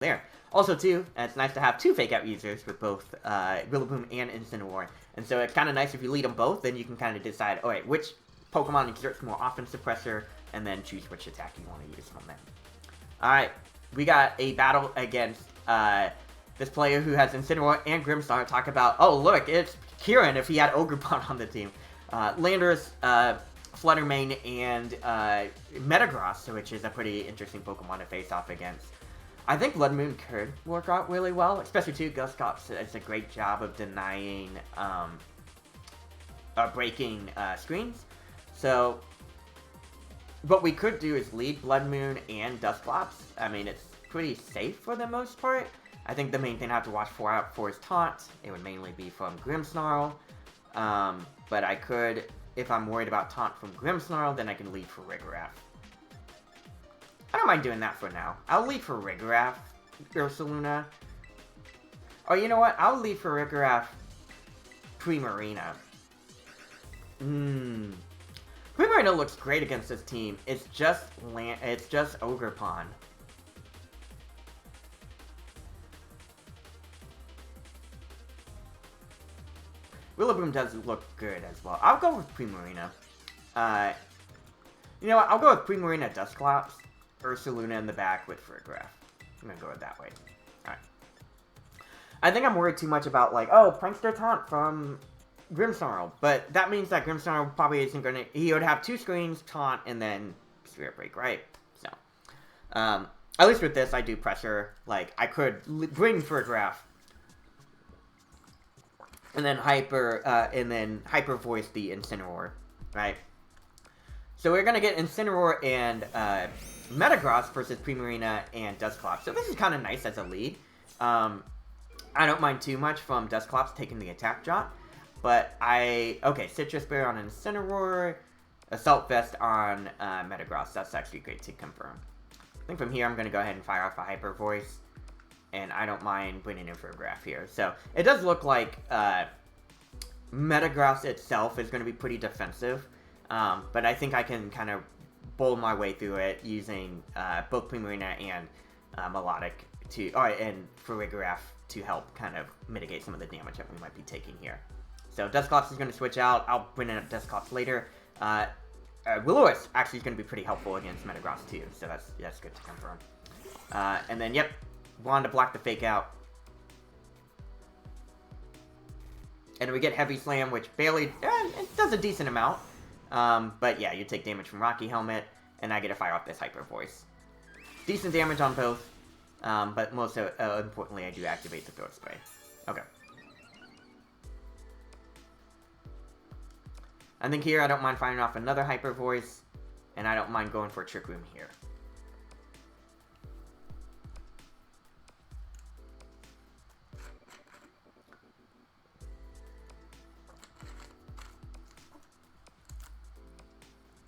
there. Also, too, it's nice to have two fake out users with both Rillaboom and Incineroar. And so it's kind of nice if you lead them both, then you can kind of decide, alright, which Pokemon exerts more offensive pressure, and then choose which attack you want to use from them. Alright, we got a battle against this player who has Incineroar and Grimmsnarl. Talk about, oh look, it's Kieran if he had Ogerpon on the team. Landorus, Fluttermane, and Metagross, which is a pretty interesting Pokemon to face off against. I think Blood Moon could work out really well, especially too. Guscops does a great job of denying, breaking screens. So, what we could do is lead Blood Moon and Dusclops. I mean, it's pretty safe for the most part. I think the main thing I have to watch out for is Taunt. It would mainly be from Grimmsnarl. But I could, if I'm worried about Taunt from Grimmsnarl, then I can lead for Rigorath. I don't mind doing that for now. I'll lead for Rigorath, Ursaluna. Oh, you know what? I'll lead for Rigorath, Primarina. Primarina looks great against this team. It's just Ogerpon. Rillaboom does look good as well. I'll go with Primarina. You know what? I'll go with Primarina, Dusclops, Ursaluna in the back with Rigorath. I'm gonna go with that way. Alright. I think I'm worried too much about, like, oh, Prankster Taunt from Grimmsnarl. But that means that Grimmsnarl probably isn't gonna... He would have two screens, Taunt, and then Spirit Break, right? So, at least with this, I do pressure. Like, I could bring Rigorath. And then Hyper Voice the Incineroar, right? So we're gonna get Incineroar and Metagross versus Primarina and Dusclops. So this is kind of nice as a lead. I don't mind too much from Dusclops taking the attack drop, but okay, Citrus Berry on Incineroar, Assault Vest on Metagross. That's actually great to confirm. I think from here I'm gonna go ahead and fire off a Hyper Voice. And I don't mind bringing in for a graph here. So, it does look like Metagross itself is going to be pretty defensive. But I think I can kind of bowl my way through it using both Primarina and Melodic and for Rigorath to help kind of mitigate some of the damage that we might be taking here. So, Dusclops is going to switch out. I'll bring in Dusclops later. Will-O-Wisp actually is going to be pretty helpful against Metagross too. So, that's good to confirm. And then, yep. Wanted to block the fake out. And we get Heavy Slam, which barely... it does a decent amount. But yeah, you take damage from Rocky Helmet, and I get to fire off this Hyper Voice. Decent damage on both. But most importantly, I do activate the Throat Spray. Okay. I think here I don't mind firing off another Hyper Voice. And I don't mind going for a Trick Room here.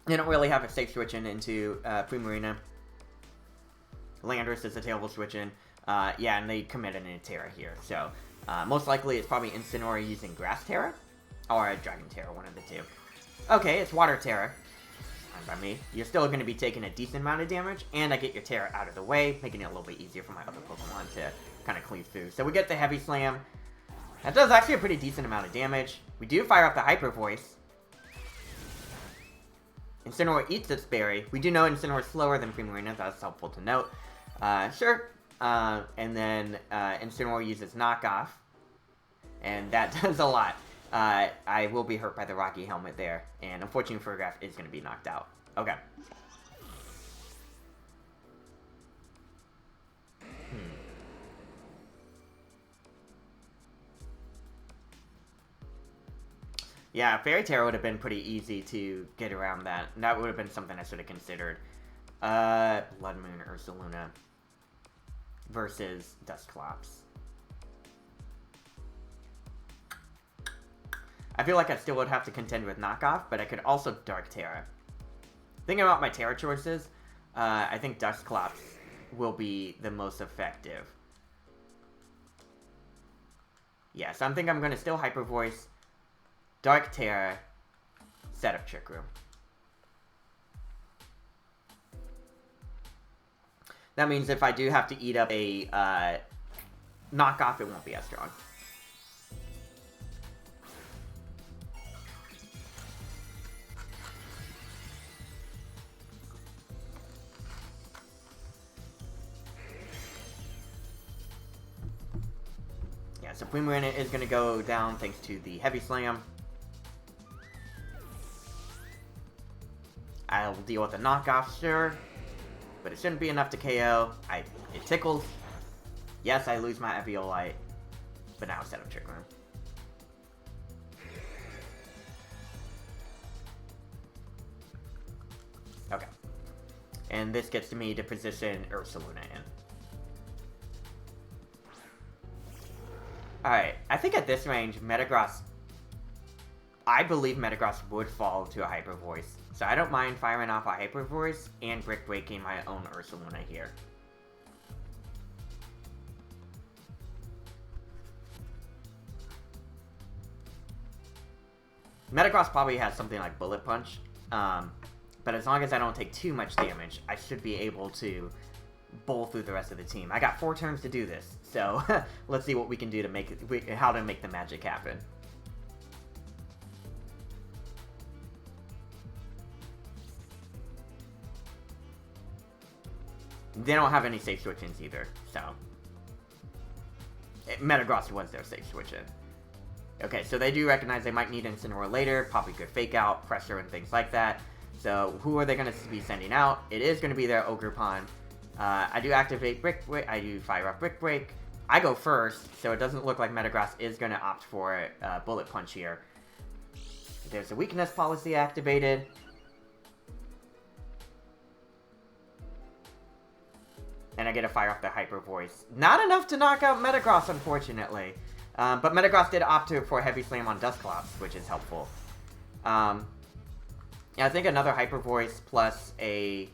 They don't really have a safe switch into Primarina. Landorus is a tailable switch in. Yeah, and they committed an Terra here. So, most likely it's probably Incineroar using Grass Terra. Or a Dragon Terra, one of the two. Okay, it's Water Terra. Fine by me. You're still going to be taking a decent amount of damage. And I get your Terra out of the way, making it a little bit easier for my other Pokemon to kind of cleave through. So we get the Heavy Slam. That does actually a pretty decent amount of damage. We do fire up the Hyper Voice. Incineroar eats its berry. We do know Incineroar is slower than Primarina. That's helpful to note. Sure. And then Incineroar uses Knockoff. And that does a lot. I will be hurt by the Rocky Helmet there. And unfortunately, Rigorath is going to be knocked out. Okay. Yeah, Fairy Terra would have been pretty easy to get around that. That would have been something I should have considered. Blood Moon Ursaluna versus Dusclops. I feel like I still would have to contend with Knockoff, but I could also Dark Terra. Thinking about my Terra choices, I think Dusclops will be the most effective. Yeah, so I'm thinking I'm going to still Hyper Voice, Dark Terra, set up Trick Room. That means if I do have to eat up a knockoff, it won't be as strong. Yeah, so Supreme is going to go down thanks to the Heavy Slam. I'll deal with a knockoff, sure. But it shouldn't be enough to KO. It tickles. Yes, I lose my Eviolite. But now instead of Trick Room. Okay. And this gets me to position Ursaluna in. Alright, I think at this range, Metagross... I believe Metagross would fall to a Hyper Voice. So I don't mind firing off a Hyper Voice and Brick Breaking my own Ursaluna here. Metagross probably has something like Bullet Punch. But as long as I don't take too much damage, I should be able to bowl through the rest of the team. I got 4 turns to do this. So let's see what we can do to make it, how to make the magic happen. They don't have any safe switch-ins either, so... Metagross was their safe switch-in. Okay, so they do recognize they might need Incineroar later, probably good Fake-Out, Pressure, and things like that. So, who are they going to be sending out? It is going to be their Ogerpon. I do activate Brick Break, I do fire off Brick Break. I go first, so it doesn't look like Metagross is going to opt for Bullet Punch here. There's a Weakness Policy activated. And I get to fire off the Hyper Voice. Not enough to knock out Metagross, unfortunately. But Metagross did opt for Heavy Slam on Dusclops, which is helpful. Yeah, I think another Hyper Voice plus a...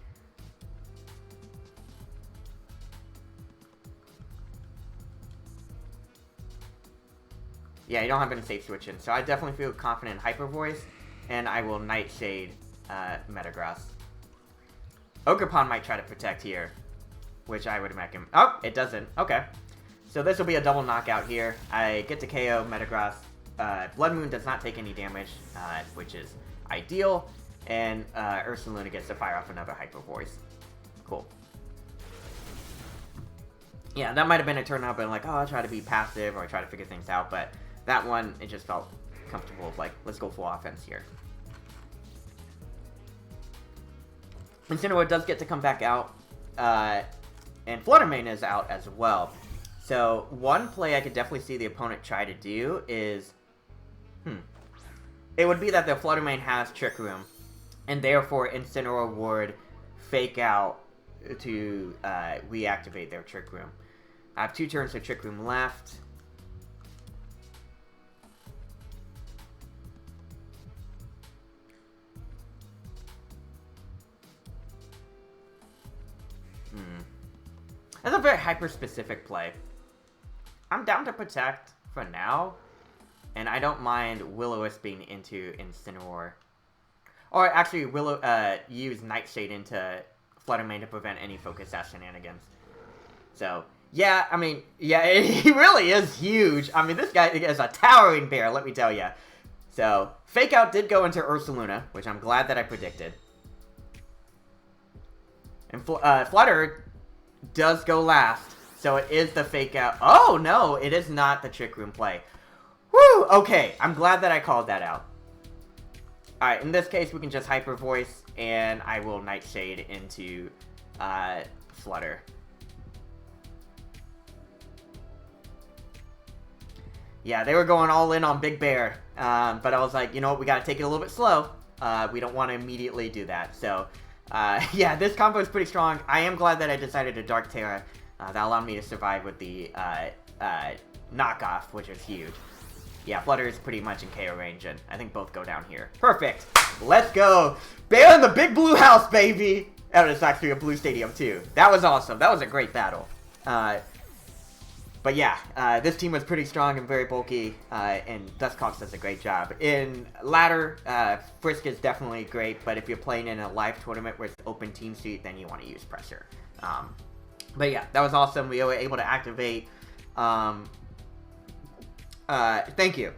Yeah, you don't have any safe switch-in, so I definitely feel confident in Hyper Voice, and I will Nightshade Metagross. Ogerpon might try to protect here. Which I would imagine... Oh, it doesn't. Okay. So this will be a double knockout here. I get to KO Metagross. Blood Moon does not take any damage, which is ideal. And Ursaluna gets to fire off another Hyper Voice. Cool. Yeah, that might have been a turn out, but like, oh, I'll try to be passive or try to figure things out. But that one, it just felt comfortable. Like, let's go full offense here. Incineroar does get to come back out. And Flutter Mane is out as well. So, one play I could definitely see the opponent try to do is... It would be that the Flutter Mane has Trick Room. And therefore, Incineroar would Fake Out to reactivate their Trick Room. I have 2 turns of Trick Room left. That's a very hyper-specific play. I'm down to Protect for now. And I don't mind Will-O-Wisp being into Incineroar. Or actually, use Nightshade into Flutter Mane to prevent any Focus Sash shenanigans. So, yeah, I mean, yeah, he really is huge. I mean, this guy is a towering bear, let me tell you. So, Fake Out did go into Ursaluna, which I'm glad that I predicted. And Flutter does go last, so it is the Fake Out. Oh, no, it is not the Trick Room play. Woo, okay, I'm glad that I called that out. Alright, in this case, we can just Hyper Voice, and I will Nightshade into Flutter. Yeah, they were going all in on Big Bear, but I was like, you know what, we gotta take it a little bit slow. We don't want to immediately do that, so... yeah, this combo is pretty strong. I am glad that I decided to Dark Terra. That allowed me to survive with the knockoff, which is huge. Yeah, Flutter is pretty much in KO range, and I think both go down here. Perfect! Let's go! Bear in the big blue house, baby! Oh, it's actually a blue stadium, too. That was awesome. That was a great battle. But yeah, this team was pretty strong and very bulky, and Dusclops does a great job. In ladder, Frisk is definitely great, but if you're playing in a live tournament where it's open team sheet, then you want to use Pressure. But yeah, that was awesome. We were able to activate. Thank you.